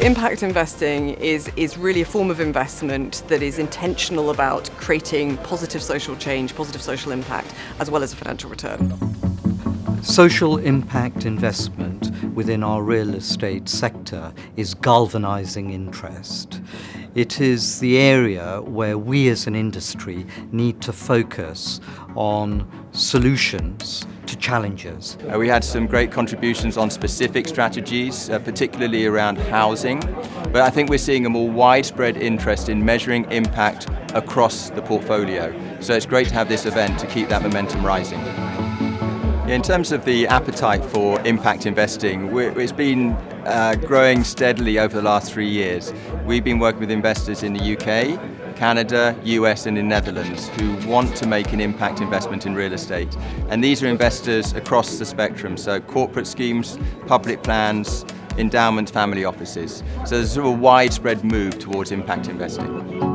impact investing is really a form of investment that is intentional about creating positive social change, positive social impact, as well as a financial return. Social impact investment within our real estate sector is galvanizing interest. It is the area where we as an industry need to focus on solutions to challenges. We had some great contributions on specific strategies, particularly around housing, but I think we're seeing a more widespread interest in measuring impact across the portfolio. So it's great to have this event to keep that momentum rising. In terms of the appetite for impact investing, it's been growing steadily over the last 3 years. We've been working with investors in the UK, Canada, US and in Netherlands who want to make an impact investment in real estate. And these are investors across the spectrum, so corporate schemes, public plans, endowment family offices. So there's sort of a widespread move towards impact investing.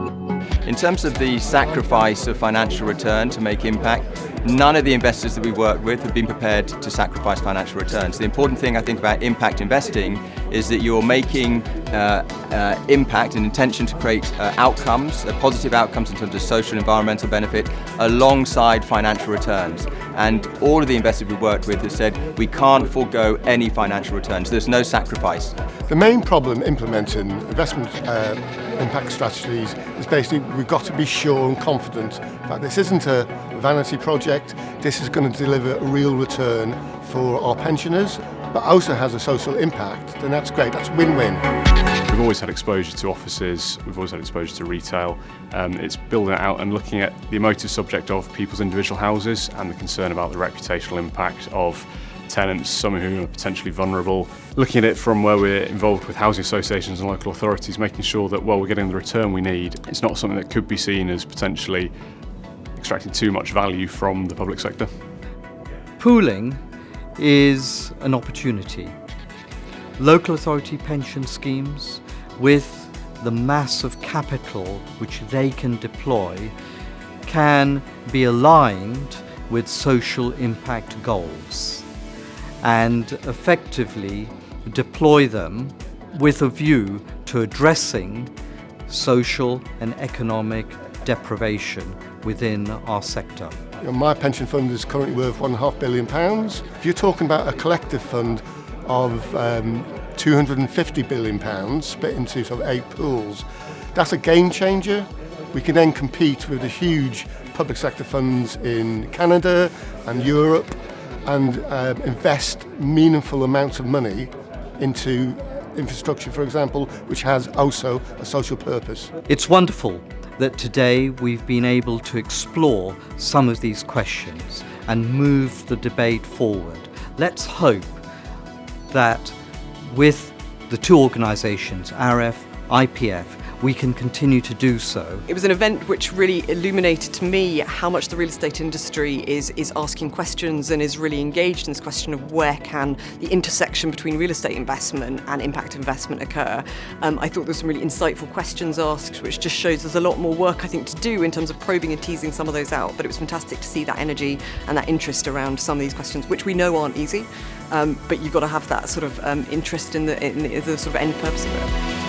In terms of the sacrifice of financial return to make impact, none of the investors that we work with have been prepared to sacrifice financial returns. The important thing I think about impact investing is that you're making impact and intention to create outcomes, positive outcomes in terms of social and environmental benefit alongside financial returns. And all of the investors we worked with have said we can't forego any financial returns. There's no sacrifice. The main problem implementing investment impact strategies is basically we've got to be sure and confident that this isn't a vanity project, this is going to deliver a real return for our pensioners, but also has a social impact, then that's great, that's win-win. We've always had exposure to offices, we've always had exposure to retail. It's building it out and looking at the emotive subject of people's individual houses and the concern about the reputational impact of tenants, some who are potentially vulnerable. Looking at it from where we're involved with housing associations and local authorities, making sure that while we're getting the return we need, it's not something that could be seen as potentially extracting too much value from the public sector. Pooling is an opportunity. Local authority pension schemes, with the mass of capital which they can deploy, can be aligned with social impact goals and effectively deploy them with a view to addressing social and economic deprivation within our sector. My pension fund is currently worth £1.5 billion. If you're talking about a collective fund of £250 billion split into sort of 8 pools, that's a game changer. We can then compete with the huge public sector funds in Canada and Europe and invest meaningful amounts of money into infrastructure, for example, which has also a social purpose. It's wonderful that today we've been able to explore some of these questions and move the debate forward. Let's hope that with the two organisations, AREF, IPF, we can continue to do so. It was an event which really illuminated to me how much the real estate industry is asking questions and is really engaged in this question of where can the intersection between real estate investment and impact investment occur. I thought there were some really insightful questions asked, which just shows there's a lot more work I think to do in terms of probing and teasing some of those out, but it was fantastic to see that energy and that interest around some of these questions, which we know aren't easy, but you've got to have that sort of interest in the sort of end purpose of it.